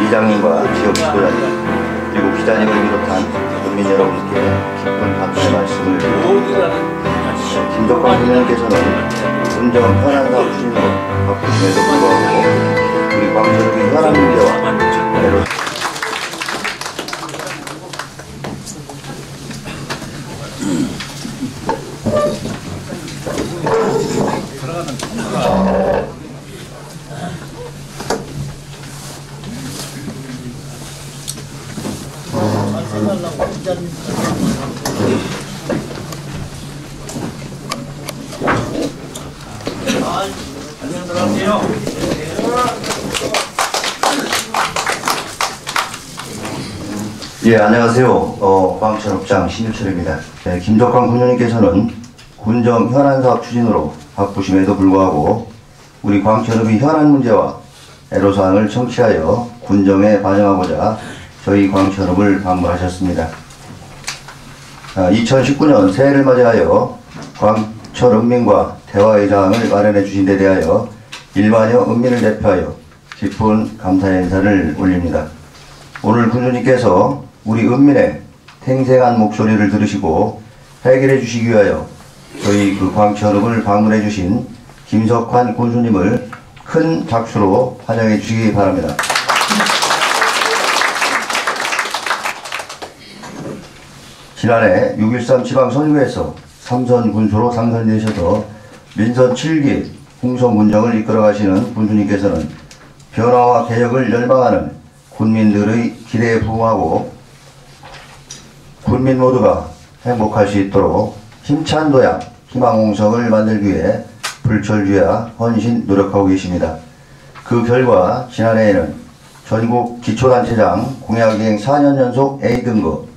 이장님과 지역 지도자님 그리고 기자님을 비롯한 국민 여러분께 깊은 감사의 말씀을 드립니다. 김덕환 군의원께서는 군정 현안 사업 추진으로 바쁘심에도 불구하고 우리 광천읍의 현안 문제와 애로 예, 안녕하세요. 광천읍장 신유철입니다. 네, 김덕환 군의원님께서는 군정 현안 사업 추진으로 바쁘심에도 불구하고 우리 광천읍의 현안 문제와 애로사항을 청취하여 군정에 반영하고자 저희 광천읍을 방문하셨습니다. 2019년 새해를 맞이하여 광천읍민과 대화의 장을 마련해 주신 데 대하여 일반여 읍민을 대표하여 깊은 감사의 인사를 올립니다. 오늘 군주님께서 우리 읍민의 생생한 목소리를 들으시고 해결해 주시기 위하여 저희 광천읍을 방문해 주신 김석환 군수님을 큰 박수로 환영해 주시기 바랍니다. 지난해 6.13 지방선거에서 삼선 군수로 당선되셔서 민선 7기 홍성군정을 이끌어 가시는 군수님께서는 변화와 개혁을 열망하는 군민들의 기대에 부응하고 군민 모두가 행복할 수 있도록 힘찬 도약, 희망홍성을 만들기 위해 불철주야 헌신 노력하고 계십니다. 그 결과 지난해에는 전국 기초단체장 공약이행 4년 연속 A등급,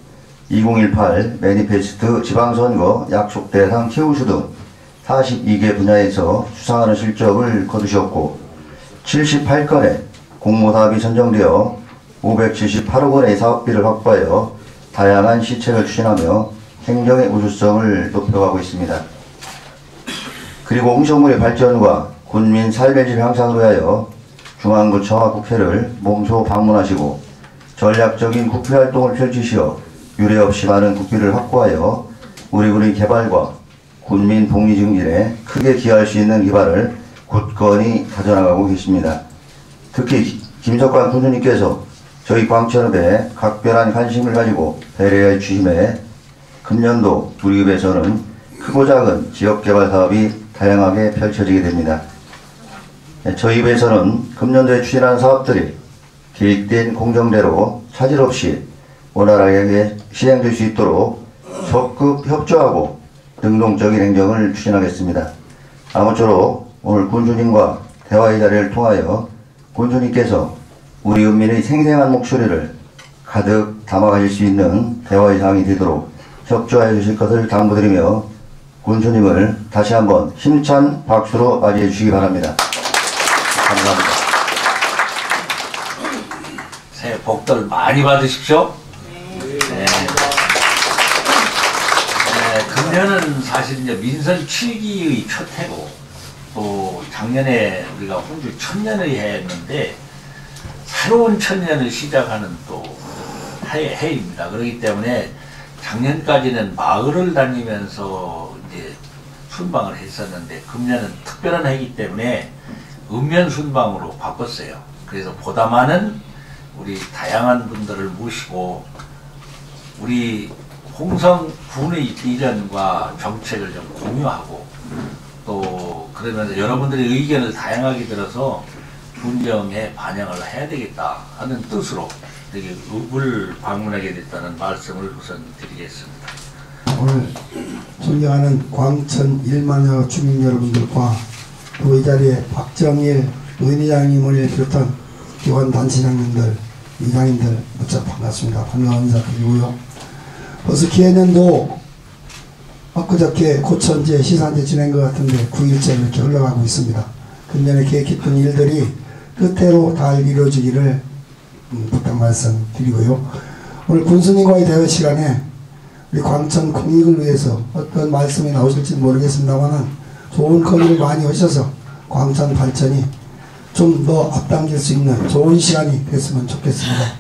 2018 매니페스트 지방선거 약속 대상 최우수 등 42개 분야에서 수상하는 실적을 거두셨고 78건의 공모사업이 선정되어 578억 원의 사업비를 확보하여 다양한 시책을 추진하며 행정의 우수성을 높여가고 있습니다. 그리고 홍성군의 발전과 군민 삶의 질 향상을 위하여 중앙구청과 국회를 몸소 방문하시고 전략적인 국회활동을 펼치시어 유례없이 많은 국비를 확보하여 우리 군의 개발과 군민 복리 증진에 크게 기여할 수 있는 기반을 굳건히 다져나가고 계십니다. 특히 김석환 군수님께서 저희 광천읍에 각별한 관심을 가지고 배려해 주심에 금년도 우리 읍에서는 크고 작은 지역개발 사업이 다양하게 펼쳐지게 됩니다. 저희 읍에서는 금년도에 추진한 사업들이 계획된 공정대로 차질 없이 원활하게 시행될 수 있도록 적극 협조하고 능동적인 행정을 추진하겠습니다. 아무쪼록 오늘 군주님과 대화의 자리를 통하여 군주님께서 우리 읍민의 생생한 목소리를 가득 담아가실 수 있는 대화의 장이 되도록 협조하여 주실 것을 당부드리며 군수님을 다시 한번 힘찬 박수로 맞이해 주시기 바랍니다. 감사합니다. 새해 복들 많이 받으십시오. 네. 금년은 사실 이제 민선 7기의 첫 해고 또 작년에 우리가 홍주 천년의 해였는데 새로운 천년을 시작하는 또 해입니다. 그렇기 때문에 작년까지는 마을을 다니면서 이제 순방을 했었는데 금년은 특별한 해이기 때문에 읍면 순방으로 바꿨어요. 그래서 보다 많은 우리 다양한 분들을 모시고 우리 홍성군의 비전과 정책을 좀 공유하고 또 그러면서 여러분들의 의견을 다양하게 들어서 군정에 반영을 해야 되겠다 하는 뜻으로 되게 읍을 방문하게 됐다는 말씀을 우선 드리겠습니다. 오늘 존경하는 광천 1만여 주민 여러분들과 또 이 자리에 박정일 의회장님을 비롯한 기관단체장님들, 이장님들 무척 반갑습니다. 반가운 인사 드리고요. 벌써 기해년도 엊그저께 고천제 시산제 지낸 것 같은데 9일째 이렇게 흘러가고 있습니다. 금년에 계획했던 일들이 끝으로 잘 이루어지기를 부탁 말씀 드리고요. 오늘 군수님과의 대화 시간에 우리 광천 공익을 위해서 어떤 말씀이 나오실지 모르겠습니다만 좋은 건의를 많이 하셔서 광천 발전이 좀 더 앞당길 수 있는 좋은 시간이 됐으면 좋겠습니다.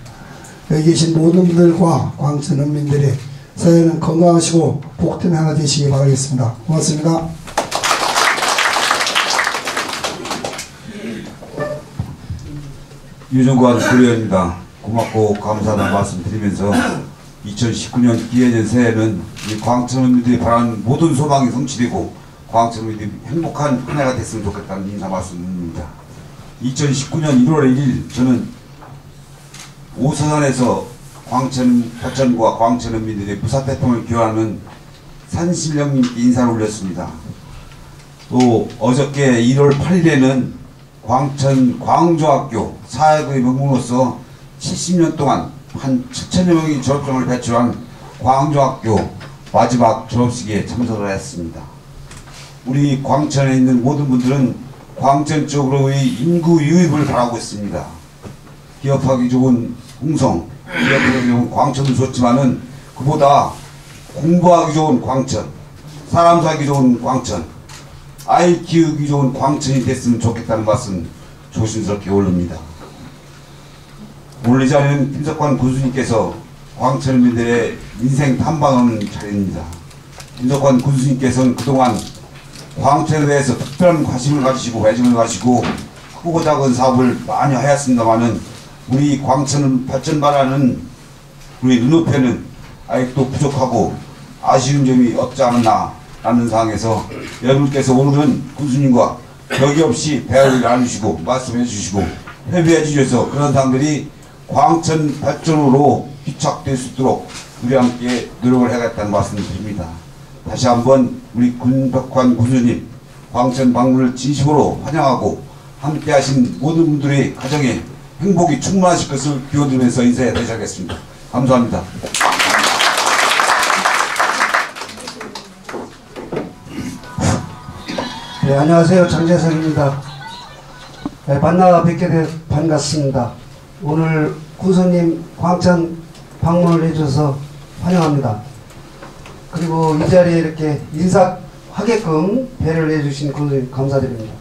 여기 계신 모든 분들과 광천人민들의 새해는 건강하시고 복된 하나 되시기 바라겠습니다. 고맙습니다. 유정관 부의원입니다. 고맙고 감사하다는 말씀 드리면서 2019년 기해년 새해는 우리 광천인민들이 바라는 모든 소망이 성취되고 광천인민들이 행복한 한 해가 됐으면 좋겠다는 인사 말씀입니다. 2019년 1월 1일 저는 오서산에서 광천 벼천과 광천인민들의 부사태통을 기원하는 산신령님께 인사를 올렸습니다. 또 어저께 1월 8일에는 광천 광조학교 사회부의 명문으로서 70년 동안 한 7천여 명의 졸업생을 배출한 광조학교 마지막 졸업식에 참석을 했습니다. 우리 광천에 있는 모든 분들은 광천 쪽으로의 인구 유입을 바라고 있습니다. 기업하기 좋은 홍성, 기업하기 좋은 광천도 좋지만은 그보다 공부하기 좋은 광천, 사람 살기 좋은 광천, 아이 키우기 좋은 광천이 됐으면 좋겠다는 말씀 조심스럽게 올립니다. 오늘 이 자리는 김석환 군수님께서 광천인민들의 인생 탐방하는 자리입니다. 김석환 군수님께서는 그동안 광천에 대해서 특별한 관심을 가지시고 애정을 가지고 크고 작은 사업을 많이 하였습니다마는 우리 광천을 발전바라는 우리 눈앞에는 아직도 부족하고 아쉬운 점이 없지 않았나 라는 상황에서 여러분께서 오늘은 군수님과 벽이 없이 대화를 나누시고 말씀해 주시고 협의해 주셔서 그런 사람들이 광천 발전으로 귀착될 수 있도록 우리 함께 노력을 해야겠다는 말씀을 드립니다. 다시 한번 우리 김석환 군수님 광천 방문을 진심으로 환영하고 함께 하신 모든 분들의 가정에 행복이 충만하실 것을 기원드리면서 인사해 드리겠습니다. 감사합니다. 네, 안녕하세요. 장재석입니다. 네, 만나 뵙게 돼 반갑습니다. 오늘 군수님 광천 방문을 해주셔서 환영합니다. 그리고 이 자리에 이렇게 인사하게끔 배려를 해주신 군수님 감사드립니다.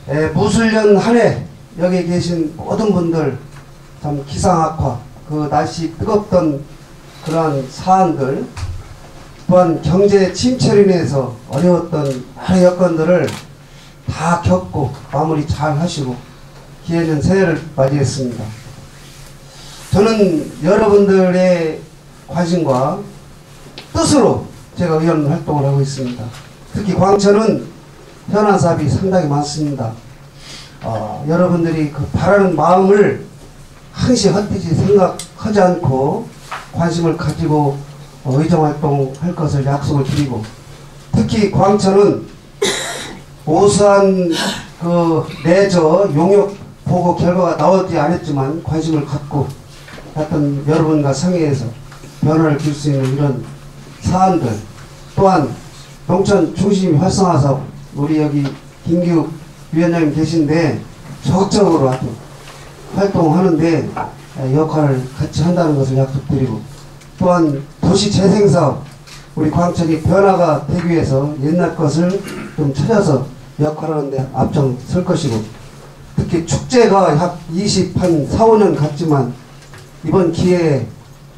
네, 무술년 한 해 여기 계신 모든 분들 참 기상악화, 그 날씨 뜨겁던 그러한 사안들, 또한 경제 침체로 인해서 어려웠던 여러 여건들을 다 겪고 마무리 잘 하시고 기해년 새해를 맞이했습니다. 저는 여러분들의 관심과 뜻으로 제가 의원 활동을 하고 있습니다. 특히 광천은 현안 사업이 상당히 많습니다. 여러분들이 그 바라는 마음을 항시 헛되이 생각하지 않고 관심을 가지고 의정활동 할 것을 약속을 드리고, 특히 광천은 오수한 그 내저 용역 보고 결과가 나오지 않았지만 관심을 갖고 하여튼 여러분과 상의해서 변화를 줄 수 있는 이런 사안들, 또한 농촌 중심 활성화 사업, 우리 여기 김규 위원장님 계신데 적극적으로 아주 활동하는데 역할을 같이 한다는 것을 약속드리고, 또한 도시재생사업, 우리 광천이 변화가 되기 위해서 옛날 것을 좀 찾아서 역할하는데 앞장설 것이고, 특히 축제가 약 4, 5년 갔지만 이번 기회에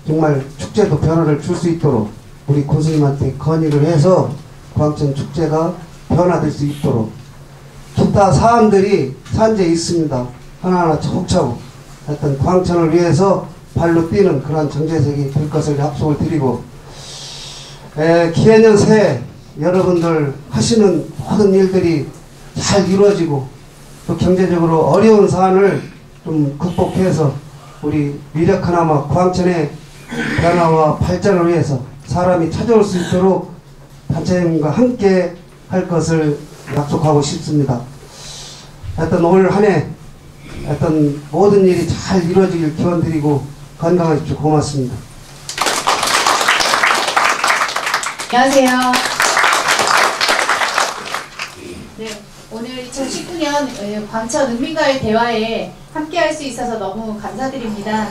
정말 축제도 변화를 줄 수 있도록 우리 군수님한테 건의를 해서 광천 축제가 변화될 수 있도록 기타 사안들이 산재에 있습니다. 하나하나 차곡차곡 하여튼 광천을 위해서 발로 뛰는 그런 정재색이 될 것을 약속을 드리고, 기해년 새해 여러분들 하시는 모든 일들이 잘 이루어지고 또 경제적으로 어려운 사안을 좀 극복해서 우리 미력하나마 광천의 변화와 발전을 위해서 사람이 찾아올 수 있도록 단체님과 함께 할 것을 약속하고 싶습니다. 하여튼 올 한 해 하여튼 모든 일이 잘 이루어지길 기원드리고 건강하십시오. 고맙습니다. 안녕하세요. 네, 오늘 2019년 광천 은민과의 대화에 함께 할 수 있어서 너무 감사드립니다.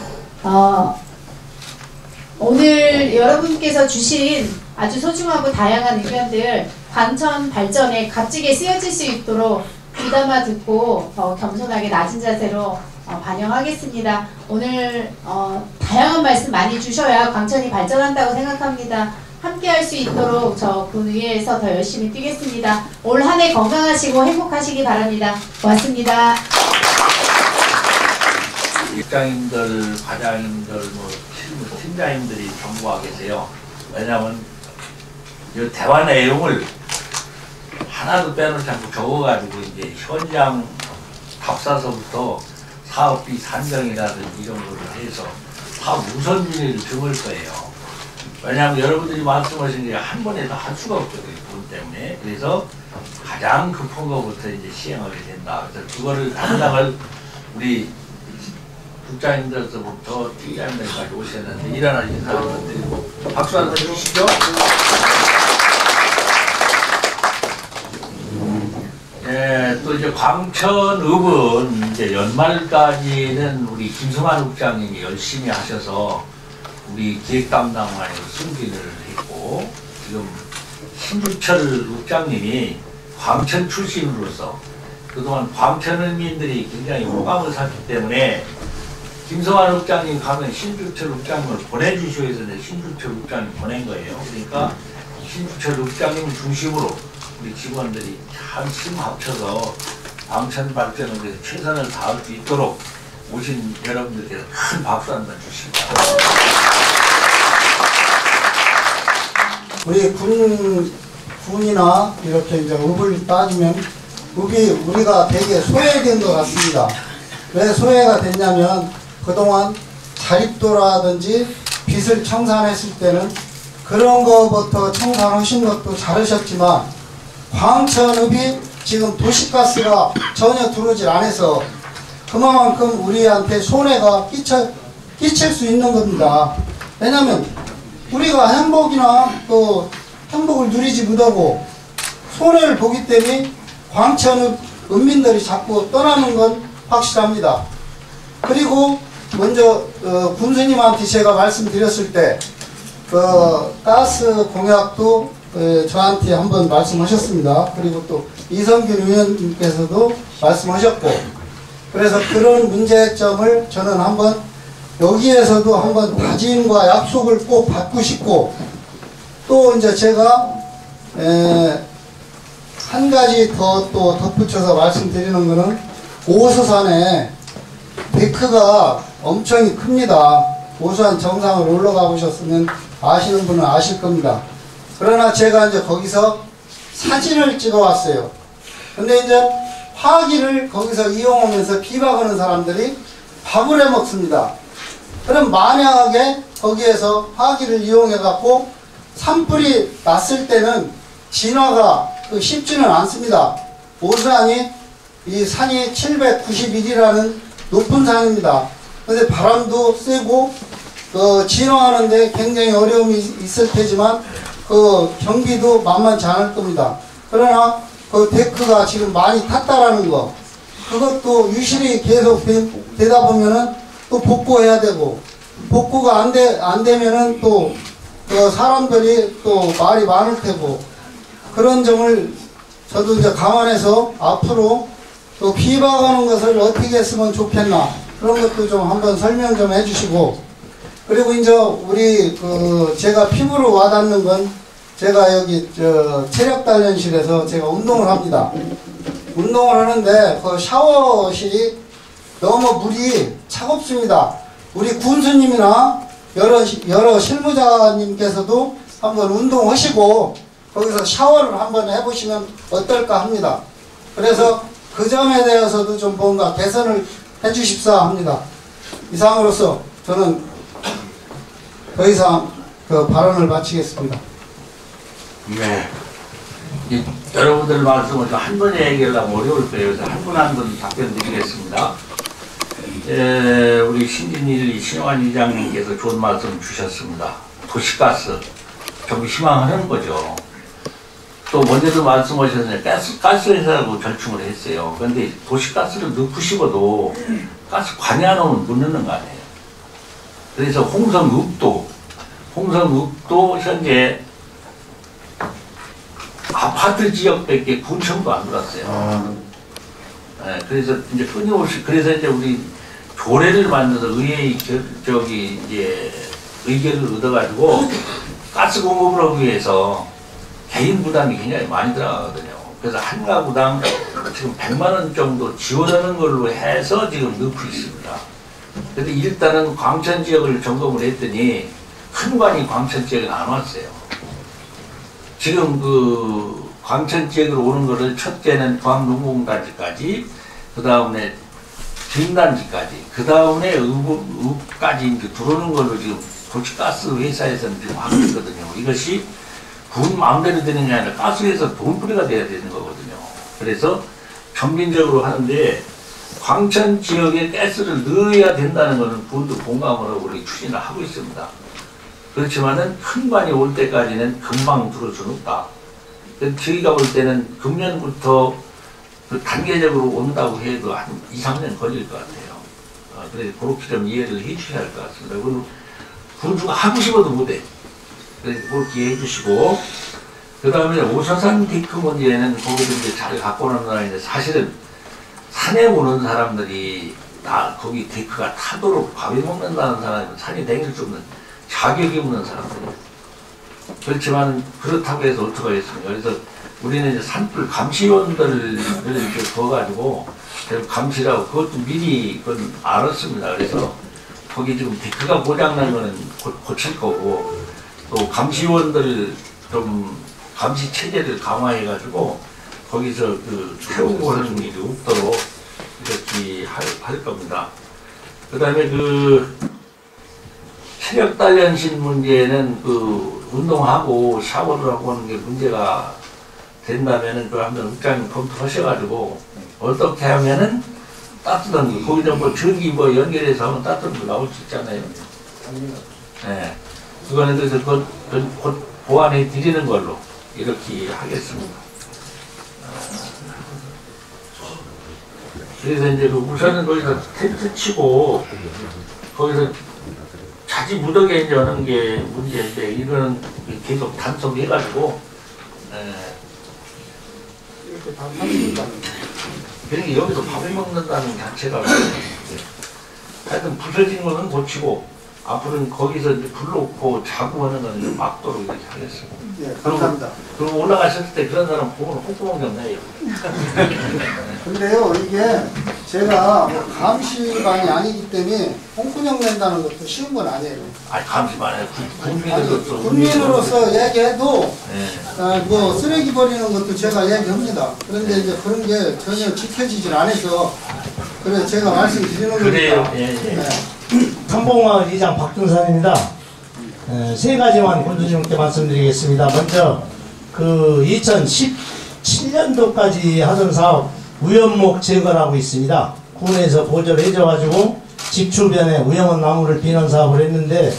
오늘 여러분께서 주신 아주 소중하고 다양한 의견들 광천 발전에 값지게 쓰여질 수 있도록 귀담아 듣고 더 겸손하게 낮은 자세로 반영하겠습니다. 오늘 다양한 말씀 많이 주셔야 광천이 발전한다고 생각합니다. 함께 할 수 있도록 저 군의회에서 더 열심히 뛰겠습니다. 올 한 해 건강하시고 행복하시기 바랍니다. 고맙습니다. 입장님들, 과장님들, 팀장님들이 전부 와 계세요. 왜냐하면 이 대화 내용을 하나도 빼놓지 않고 적어가지고 이제 현장 답사서부터 사업비 산정이라든지 이런 거를 해서 사업 우선순위를 적을 거예요. 왜냐하면 여러분들이 말씀하신 게 한 번에 다 할 수가 없거든요. 돈 때문에. 그래서 가장 급한 것부터 이제 시행하게 된다. 그래서 그거를 당장을 우리 국장님들서부터 팀장님들까지 오셨는데 일어나 인사 한번 드리고 박수 한번 주시죠. 예, 또 이제 광천읍은 이제 연말까지는 우리 김성환 국장님이 열심히 하셔서 우리 기획 담당관으로 승진을 했고, 지금 신주철 국장님이 광천 출신으로서 그동안 광천을민들이 굉장히 호감을 샀기 때문에 김성환 국장님 가면 신주철 국장님을 보내주시오 해서 신주철 국장님 보낸 거예요. 그러니까 신주철 국장님을 중심으로 우리 직원들이 참 힘 합쳐서 광천 발전을 위해서 최선을 다할 수 있도록 오신 여러분들께서 큰 박수 한번 주시기 바랍니다. 우리 군이나 이렇게 이제 읍을 따지면 읍이 우리가 되게 소외된 것 같습니다. 왜 소외가 됐냐면 그동안 자립도라든지 빚을 청산했을 때는 그런 거부터 청산하신 것도 잘하셨지만 광천읍이 지금 도시가스가 전혀 들어오질 않아서 그만큼 우리한테 손해가 끼칠 수 있는 겁니다. 왜냐면 우리가 행복이나 또 행복을 누리지 못하고 손해를 보기 때문에 광천읍 읍민들이 자꾸 떠나는 건 확실합니다. 그리고 먼저 군수님한테 제가 말씀드렸을 때 가스 공약도 저한테 한번 말씀하셨습니다. 그리고 또 이성균 의원님께서도 말씀하셨고, 그래서 그런 문제점을 저는 한번 여기에서도 한번 다짐과 약속을 꼭 받고 싶고, 또 이제 제가 한 가지 더 또 덧붙여서 말씀드리는 거는 오수산에 데크가 엄청 큽니다. 오수산 정상을 올라가 보셨으면 아시는 분은 아실 겁니다. 그러나 제가 이제 거기서 사진을 찍어 왔어요. 근데 이제 화기를 거기서 이용하면서 비박하는 사람들이 밥을 해 먹습니다. 그럼 만약에 거기에서 화기를 이용해 갖고 산불이 났을 때는 진화가 쉽지는 않습니다. 오수산이 이 산이 791이라는 높은 산입니다. 근데 바람도 세고 진화하는데 굉장히 어려움이 있을 테지만 경비도 만만치 않을 겁니다. 그러나 데크가 지금 많이 탔다라는 거, 그것도 유실이 계속 되다 보면은 또 복구해야 되고, 복구가 안 되면은 또 사람들이 또 말이 많을 테고, 그런 점을 저도 이제 감안해서 앞으로 또 비박하는 것을 어떻게 했으면 좋겠나, 그런 것도 좀 한번 설명 좀 해주시고, 그리고 이제 우리 제가 피부로 와닿는 건, 제가 여기 체력단련실에서 제가 운동을 합니다. 운동을 하는데 그 샤워실이 너무 물이 차갑습니다. 우리 군수님이나 여러 실무자님께서도 한번 운동하시고 거기서 샤워를 한번 해보시면 어떨까 합니다. 그래서 그 점에 대해서도 좀 뭔가 개선을 해주십사 합니다. 이상으로서 저는 더 이상 발언을 마치겠습니다. 네. 여러분들 말씀을 한 번에 얘기하려면 어려울 거예요. 그래서 한 분 한 분 답변 드리겠습니다. 우리 신진일 신용환 이장님께서 좋은 말씀 주셨습니다. 도시가스 좀 희망하는 거죠. 또 먼저도 말씀하셨는데 가스 회사라고 절충을 했어요. 그런데 도시가스를 넣고 싶어도 가스 관이 안 오면 못 넣는 거 아니에요. 그래서 홍성읍도 현재 아파트 지역밖에 군청도 안 들어왔어요. 그래서 이제 끊임없이 그래서 이제 우리 조례를 만들어서 의회의 이제 의견을 얻어가지고 가스 공급을 하기 위해서 개인 부담이 굉장히 많이 들어가거든요. 그래서 한 가구당 지금 100만 원 정도 지원하는 걸로 해서 지금 넣고 있습니다. 근데 일단은 광천 지역을 점검을 했더니 큰관이 광천 지역에 안 왔어요. 지금 그 광천 지역으로 오는 거를 첫째는 광농공단지까지, 그 다음에 정단지까지, 그 다음에 읍까지 들어오는 걸로 지금 도시가스 회사에서는 지금 하고 있거든요. 이것이 군 마음대로 되는 게 아니라 가스회사 돈벌이가 돼야 되는 거거든요. 그래서 전민적으로 하는데 광천 지역에 가스를 넣어야 된다는 것은 군도 공감을 하고 우리 추진을 하고 있습니다. 그렇지만은 큰 관이 올 때까지는 금방 들어올 수는 없다. 저희가 볼 때는 금년부터 그 단계적으로 온다고 해도 한 2, 3년 걸릴 것 같아요. 그래서 그렇게 좀 이해를 해 주셔야 할 것 같습니다. 그리고 군주가 하고 싶어도 못해. 그래서 그렇게 이해해 주시고, 그 다음에 오서산 데크 문제는 거기서 이제 잘 갖고 오는 나라인데 사실은 산에 오는 사람들이 다 거기 데크가 타도록 밥이 먹는다는 사람은 산이 다닐 수 없는 자격이 없는 사람들이에요. 그렇지만 그렇다고 해서 어떻게 하겠습니까? 그래서 우리는 이제 산불 감시원들을 이렇게 부어가지고 감시라고 그것도 미리 그건 알았습니다. 그래서 거기 지금 데크가 고장난 거는 고칠 거고, 또 감시원들 좀 감시 체제를 강화해가지고 거기서 그 태우고 하는 일이 없도록 이렇게 할 겁니다. 그 다음에 그 체력 단련신 문제는 그 운동하고 샤워를 하고 하는 게 문제가 된다면은 그 한번 국장님 검토하셔가지고 어떻게 하면은 따뜻한 거, 거기다 뭐 전기 뭐 연결해서 하면 따뜻한 거 나올 수 있잖아요. 네. 그거는 그래서 곧 보완해 드리는 걸로 이렇게 하겠습니다. 그래서 이제 그 우선은 거기서 텐트 치고 거기서 자지 무더기에 이제 하는 게 문제인데, 이거는 계속 단속해가지고, 이렇게 다 하십니다. 그러니까 여기서 밥을 먹는다는 자체가 하여튼 부서진 거는 고치고, 앞으로는 거기서 이제 불 놓고 자고 하는 거는 좀 막도록 이렇게 하겠습니다. 예, 감사합니다. 그리고 올라가셨을 때 그런 사람 보고는 콧구멍 좀 내요. 근데요, 이게 제가 뭐 감시관이 아니기 때문에 홍군형 낸다는 것도 쉬운 건 아니에요. 아니, 감시만 해요. 아니, 국민으로서 얘기해도 네. 뭐 쓰레기 버리는 것도 제가 얘기합니다. 그런데 이제 그런 게 전혀 지켜지질 않아서 그래서 제가 말씀드리는 그래요. 겁니다. 예, 예. 네. 탐봉마을 이장 박준산입니다. 세 가지만 군수님께 말씀드리겠습니다. 먼저 그 2017년도까지 하던 사업 우연목 제거라고 있습니다. 군에서 보조를 해줘가지고 집 주변에 우연한 나무를 비는 사업을 했는데,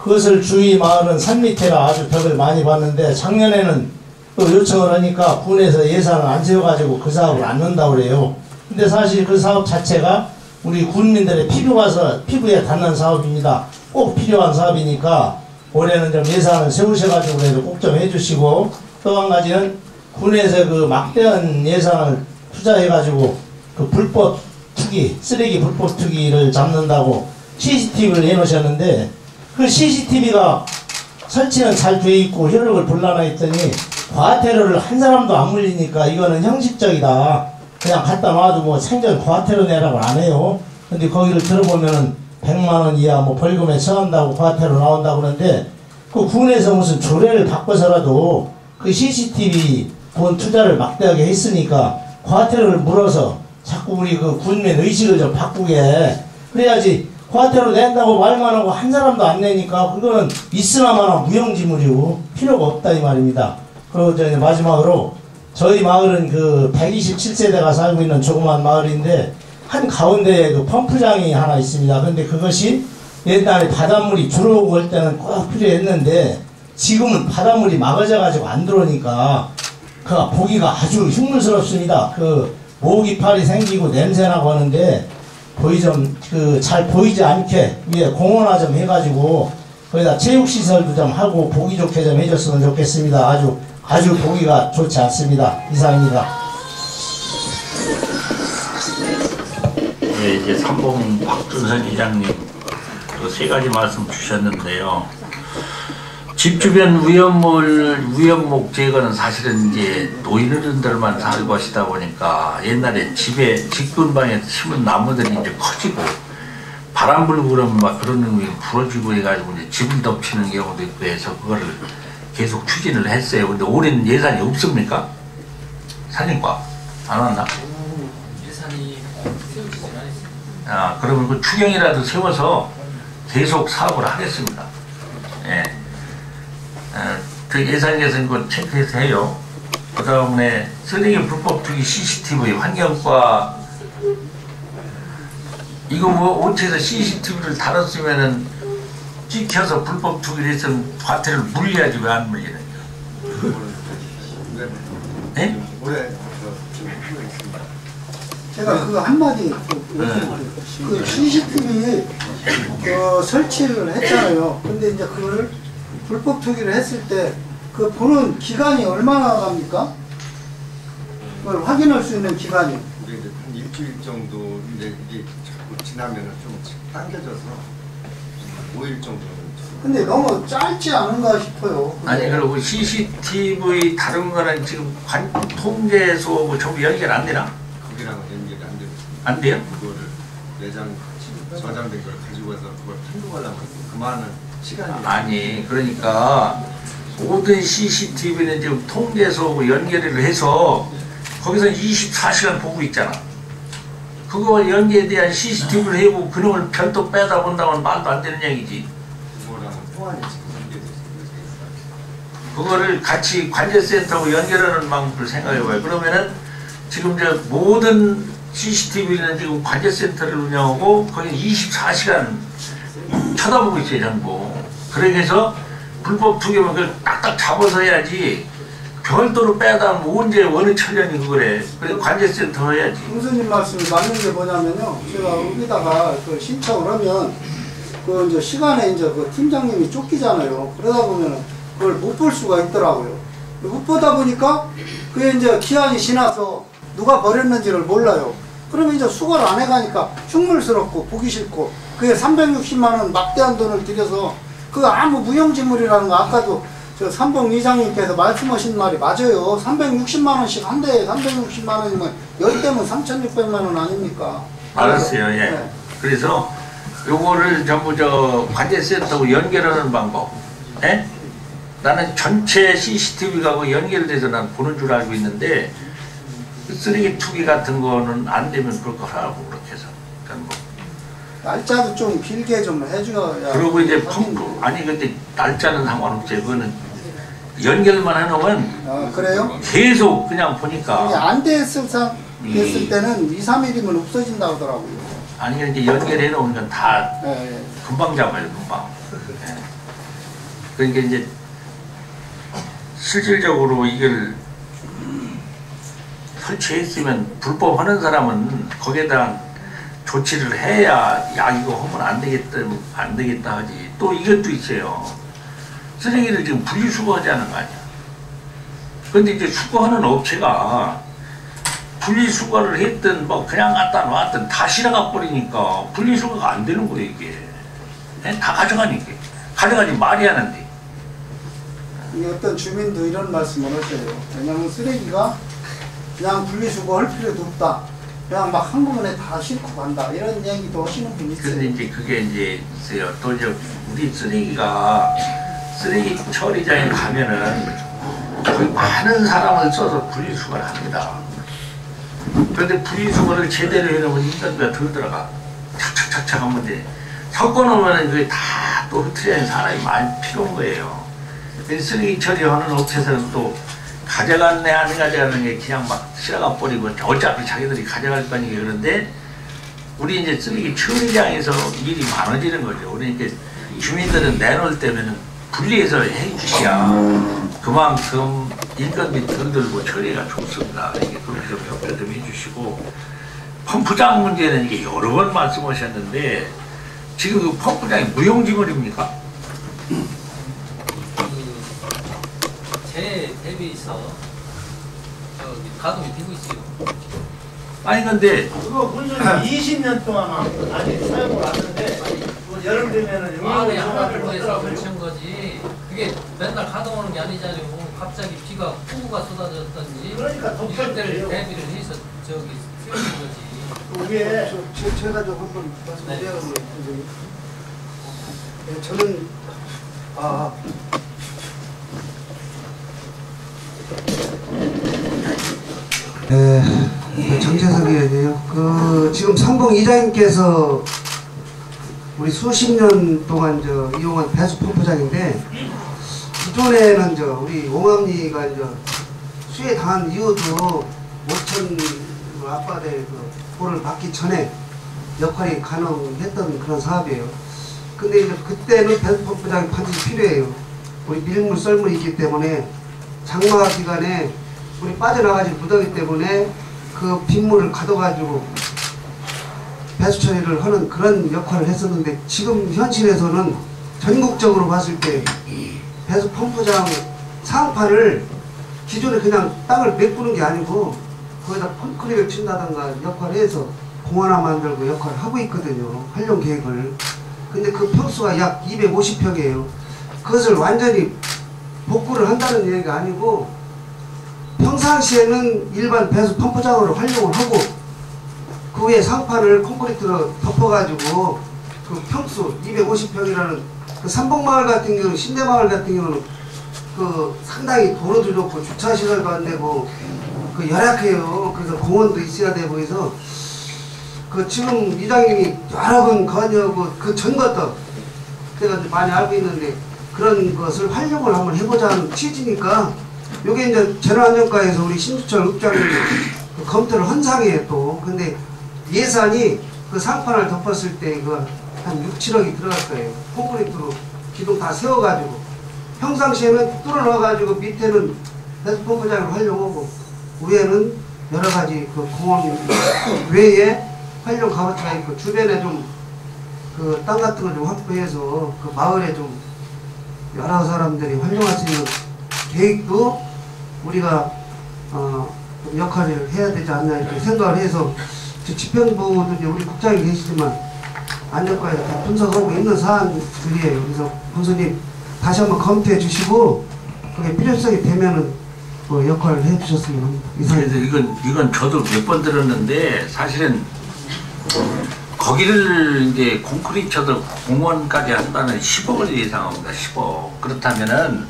그것을 주위 마을은 산 밑에라 아주 덕을 많이 봤는데, 작년에는 또 요청을 하니까 군에서 예산을 안 세워가지고 그 사업을 안 넣는다고 그래요. 근데 사실 그 사업 자체가 우리 군민들의 피부에 닿는 사업입니다. 꼭 필요한 사업이니까 올해는 좀 예산을 세우셔가지고 그래도 꼭 좀 해주시고, 또 한 가지는 군에서 그 막대한 예산을 투자해가지고 그 불법 투기, 쓰레기 불법 투기를 잡는다고 CCTV를 해놓으셨는데, 그 CCTV가 설치는 잘 돼 있고 효력을 불라나 했더니 과테러를 한 사람도 안 물리니까 이거는 형식적이다. 그냥 갖다 놔도 뭐 생전 과태료 내라고 안 해요. 근데 거기를 들어보면은 100만원 이하 뭐 벌금에 처한다고 과태료 나온다고 그러는데, 그 군에서 무슨 조례를 바꿔서라도 그 CCTV 돈 투자를 막대하게 했으니까 과태료를 물어서 자꾸 우리 그 군민 의식을 좀 바꾸게 그래야지. 과태료 낸다고 말만 하고 한 사람도 안 내니까 그거는 있으나마나 무용지물이고 필요가 없다 이 말입니다. 그리고 이제 마지막으로 저희 마을은 그 127세대가 살고 있는 조그만 마을인데, 한 가운데에 그 펌프장이 하나 있습니다. 근데 그것이 옛날에 바닷물이 들어오고 할 때는 꼭 필요했는데, 지금은 바닷물이 막아져 가지고 안 들어오니까 그 보기가 아주 흉물스럽습니다. 그 모기팔이 생기고 냄새나고 하는데, 잘 보이지 않게 위에 공원화 좀 해가지고 거기다 체육시설도 좀 하고 보기 좋게 좀 해줬으면 좋겠습니다. 아주 보기가 좋지 않습니다. 이상입니다. 네, 이제 삼봉 박준선 이장님 또 세 가지 말씀 주셨는데요. 집 주변 위험목 제거는 사실은 이제 노인어른들만 살고 하시다 보니까 옛날에 집에 집 근방에 심은 나무들이 이제 커지고 바람 불고 그러면 막 그런 놈이 부러지고 해가지고 이제 집을 덮치는 경우도 있고 해서 그거를 계속 추진을 했어요. 근데 올해는 예산이 없습니까? 산림과 안 왔나? 예산이 세워지진 않았습니다. 아, 그러면 그 추경이라도 세워서 계속 사업을 하겠습니다. 예. 그 예산에서 이거 체크해서 해요. 그 다음에 쓰레기 불법 투기 CCTV 환경과 이거 뭐 온체에서 CCTV를 달았으면은 찍혀서 불법 투기를 했으면 과태료를 물려야지 왜 안 물리는 거야? 예? 제가 그 한마디 그 CCTV 설치를 했잖아요. 근데 이제 그걸 불법 투기를 했을 때 그 보는 기간이 얼마나 갑니까? 그걸 확인할 수 있는 기간이. 이제 한 일주일 정도 이제 이게 자꾸 지나면은 좀 당겨져서 5일 정도는. 근데 너무 짧지 않은가 싶어요. 아니 그리고 CCTV 다른 거는 지금 통제소하고 전부 연결 안 되나? 거기랑은 연결이 안 되고. 안 돼요? 그거를 내장 저장된 걸 가지고 와서 그걸 판독하려면 그 많은 시간이. 아니 그러니까 모든 CCTV는 지금 통제소하고 연결을 해서 거기서 24시간 보고 있잖아. 그거와 연계에 대한 CCTV를 해보고 그놈을 별도 빼다 본다면 말도 안 되는 얘기지. 그거랑은 호환이 지금 연결돼 있어요. 그거를 같이 관제센터하고 연결하는 방법을 생각해봐요. 그러면은 지금 저 모든 CCTV는 지금 관제센터를 운영하고 거기 24시간 쳐다보고 있어요, 전부. 그렇게 해서 불법 투기면 그걸 딱딱 잡아서 해야지 별도로 빼다 하면 언제 어느 천년이 그거래. 그래서 관제센터 해야지. 교수님 말씀이 맞는 게 뭐냐면요. 제가 여기다가 그 신청을 하면 그 이제 시간에 이제 그 팀장님이 쫓기잖아요. 그러다 보면 그걸 못 볼 수가 있더라고요. 못 보다 보니까 그게 이제 기한이 지나서 누가 버렸는지를 몰라요. 그러면 이제 수거를 안 해가니까 흉물스럽고 보기 싫고 그게 360만 원 막대한 돈을 들여서 그 아무 무용지물이라는 거 아까도 저 삼봉 이장님께서 말씀하신 말이 맞아요. 360만 원씩 한 대에 360만 원이면 10대면 3,600만 원 아닙니까? 알았어요, 예. 네. 그래서 요거를 전부 저 관제센터하고 연결하는 방법. 예? 나는 전체 CCTV가 그 연결돼서 난 보는 줄 알고 있는데 쓰레기 투기 같은 거는 안 되면 그럴 거 하라고 그렇게 해서. 그러니까 뭐. 날짜도 좀 길게 좀 해줘야. 그리고 이제 아니 근데 날짜는 상관없어요. 그거는 연결만 해놓으면 아, 그래요? 계속 그냥 보니까 안 됐을 때는 2, 3일이면 없어진다고 하더라고요. 아니 이제 연결해 놓은 건 다 예. 금방 잡아요, 금방. 예. 그러니까 이제 실질적으로 이걸 설치했으면 불법 하는 사람은 거기에 대한 조치를 해야 야 이거 하면 안 되겠다 하지. 또 이것도 있어요. 쓰레기를 지금 분리수거하지 거 아니야. 근데 이제 수거하는 업체가 분리수거를 했든 뭐 그냥 갖다 놨든 다 실어가 버리니까 분리수거가 안 되는 거예요 이게. 다 가져가니까. 가져가지 말이 하는데. 이게 어떤 주민도 이런 말씀을 하셔요. 왜냐하면 쓰레기가 그냥 분리수거할 필요도 없다. 그냥 막 한꺼번에 다 싣고 간다. 이런 얘기도 하시는 분이 있어요. 근데 이제 그게 이제 있어요. 또 이제 우리 쓰레기가 쓰레기 처리장에 가면은 거의 많은 사람을 써서 분리수거를 합니다. 그런데 분리수거를 제대로 해놓으면 인건비가 덜 들어가. 착착착착 하면 돼. 섞어놓으면 그게 다 또 흩어지는 사람이 많이 필요한 거예요. 쓰레기 처리하는 업체에서는 또 가져갔네 안 가져가는 게 그냥 막 실어가 버리고 어차피 자기들이 가져갈 거니까. 그런데 우리 이제 쓰레기 처리장에서 일이 많아지는 거죠. 그러니까 주민들은 내놓을 때면은 분리해서 해주셔야 그만큼 인건비 덜 들고 처리가 좋습니다. 이게 그렇게 좀 협조 좀 해주시고, 펌프장 문제는 이게 여러 번 말씀하셨는데 지금 그 펌프장이 무용지물입니까? 제 대비해서 저기 가동이 되고 있어요. 아니 근데 그거 군수님 20년 동안 아니 사용을 왔는데 뭐 여름 되면은 마을에 영향을 하나를 줘가지고 위해서 하더라고요. 걸친 거지. 그게 맨날 가다 오는 게 아니잖아요. 뭐 갑자기 비가 폭우가 쏟아졌던지 그러니까 이럴 덮칠 때를 때요. 대비를 해서 저기 세우는 거지. 그 위에 제가 좀 한번 말씀드려요. 네. 저는 정재석이에요. 지금 상봉 이장님께서 우리 수십 년 동안 이용한 배수 펌프장인데 기존에는 우리 오맘니가 수해 당한 이후도 5천 앞바다에 보를 받기 전에 역할이 가능했던 그런 사업이에요. 근데 이제 그때는 배수 펌프장이 반드시 필요해요. 우리 밀물 썰물이 있기 때문에 장마 기간에 물이 빠져나가지 못하기 때문에 그 빗물을 가둬가지고 배수 처리를 하는 그런 역할을 했었는데 지금 현실에서는 전국적으로 봤을 때 배수 펌프장 상판을 기존에 그냥 땅을 메꾸는 게 아니고 거기다 콘크리트를 친다던가 역할을 해서 공 하나 만들고 역할을 하고 있거든요. 활용 계획을. 근데 그 평수가 약 250평이에요. 그것을 완전히 복구를 한다는 얘기가 아니고 평상시에는 일반 배수 펌프장으로 활용을 하고 그 위에 상판을 콘크리트로 덮어가지고 그 평수 250평이라는 그 삼봉마을 같은 경우는 신대마을 같은 경우는 상당히 도로도 좋고 주차시설도 안 되고 열악해요. 그래서 공원도 있어야 되고 해서 지금 이장님이 여러 번 건의하고 그 전부터 제가 많이 알고 있는데 그런 것을 활용을 한번 해보자는 취지니까 요게 이제 재난안전과에서 우리 신주철 읍장님이 검토를 한 상이에요 또. 근데 예산이 그 상판을 덮었을 때 한 6, 7억이 들어갈 거예요. 콘크리트로 기둥 다 세워가지고 평상시에는 뚫어넣어가지고 밑에는 배수 펌프장을 활용하고 위에는 여러 가지 공원 외에 활용 값어치가 있고 주변에 좀 땅 같은 거 좀 확보해서 마을에 좀 여러 사람들이 활용할 수 있는 계획도 우리가 역할을 해야 되지 않나 이렇게 생각을 해서 집행부도 이제 우리 국장이 계시지만 안전과에 다 분석하고 있는 사안들이에요. 그래서 군수님 다시 한번 검토해 주시고 그게 필요성이 되면은 역할을 해 주셨으면 합니다. 그래서 이건 저도 몇 번 들었는데 사실은 거기를 이제 콘크리트 쳐서 공원까지 한다는 10억을 예상합니다. 10억. 그렇다면은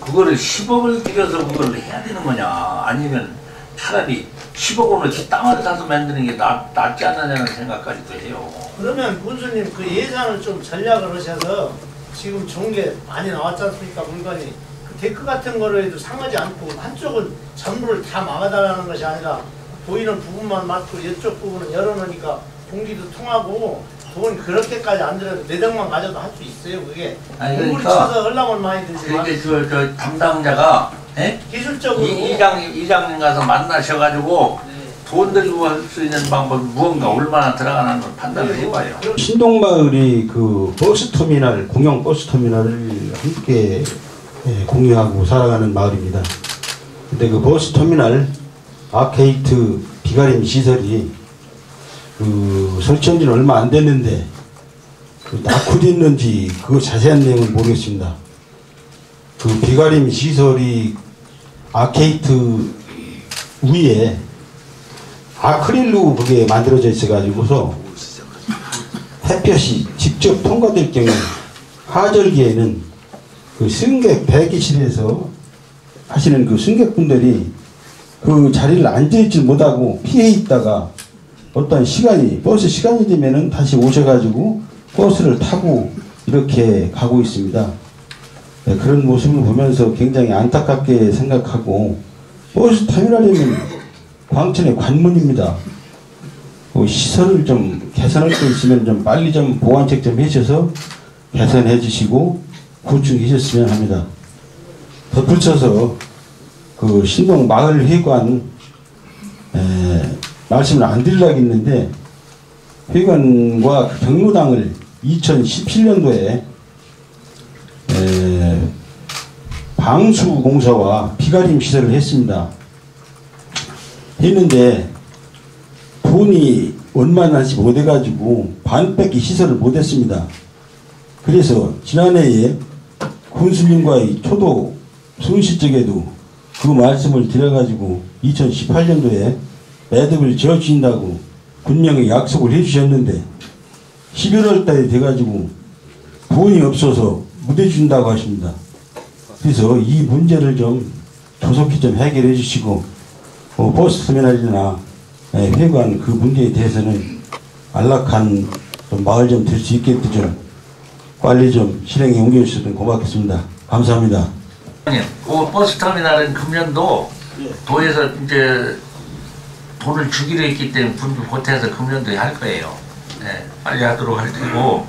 그거를 10억을 들여서 그걸 해야 되는 거냐 아니면 차라리 10억 원어치 땅을 사서 만드는 게 낫지 않느냐는 생각까지도 해요. 그러면 군수님 그 예산을 좀 전략을 하셔서 지금 좋은 게 많이 나왔지 않습니까? 물건이 그 데크 같은 거를 해도 상하지 않고 한쪽은 전부를 다 막아달라는 것이 아니라 보이는 부분만 막고 이쪽 부분은 열어놓으니까 공기도 통하고 돈 그렇게까지 안 들어도 내장만 가져도 할 수 있어요. 그게 공물이 쳐서 흘러면 많이 들지만 그 담당자가 기술적으로 이장님 가서 만나셔가지고 돈 들고 할 수 있는 방법 무언가 얼마나 들어가는 걸 판단을 해봐요. 신동마을이 버스터미널 공영 버스터미널을 함께 공유하고 살아가는 마을입니다. 근데 그 버스터미널 아케이트 비가림 시설이 설치한 지는 얼마 안 됐는데 낙후됐는지 그 자세한 내용은 모르겠습니다. 그 비가림 시설이 아케이트 위에 아크릴로 그게 만들어져 있어가지고서 햇볕이 직접 통과될 경우 하절기에는 그 승객 대기실에서 하시는 그 승객분들이 그 자리를 앉아있지 못하고 피해 있다가 어떤 시간이 버스 시간이 되면은 다시 오셔가지고 버스를 타고 이렇게 가고 있습니다. 네, 그런 모습을 보면서 굉장히 안타깝게 생각하고 버스 터미널에는 광천의 관문입니다. 시설을 좀 개선할 수 있으면 좀 빨리 좀 보완책 좀 해주셔서 개선해 주시고 구축해 주셨으면 합니다. 덧붙여서 그 신동 마을회관 말씀을 안 드리려고 했는데 회관과 경로당을 2017년도에 방수공사와 비가림 시설을 했습니다. 했는데 돈이 원만하지 못해가지고 반밖에 시설을 못했습니다. 그래서 지난해에 군수님과의 초도 순시 쪽에도 그 말씀을 드려가지고 2018년도에 매듭을 지어주신다고 분명히 약속을 해주셨는데 11월 달이 돼가지고 돈이 없어서 못 해준다고 하십니다. 그래서 이 문제를 좀 조속히 좀 해결해 주시고 버스터미널이나 회관 그 문제에 대해서는 안락한 좀 마을 좀 될 수 있게 좀 빨리 좀 실행에 옮겨주시면 고맙겠습니다. 감사합니다. 그 버스터미널은 금년도 도에서 이제 돈을 주기로 했기 때문에 분부 보태서 금년도에 할 거예요. 네, 빨리 하도록 할 테고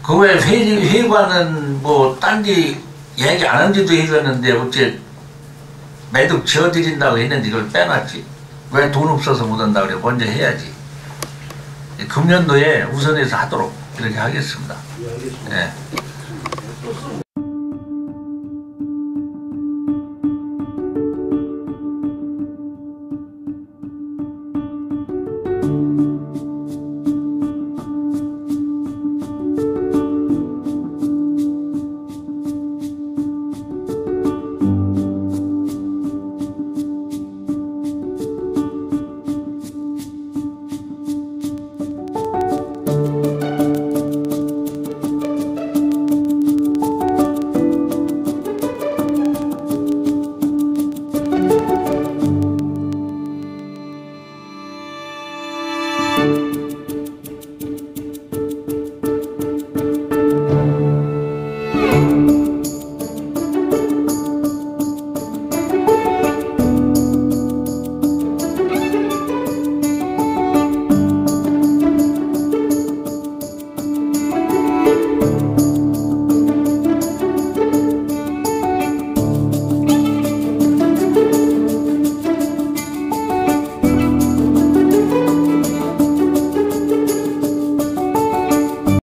그 외에 회관은 뭐 딴 데 얘기 안 한 지도 해줬는데 어째 매듭 지어드린다고 했는데 이걸 빼놨지. 왜 돈 없어서 못한다 그래. 먼저 해야지. 금년도에 우선해서 하도록 이렇게 하겠습니다. 네.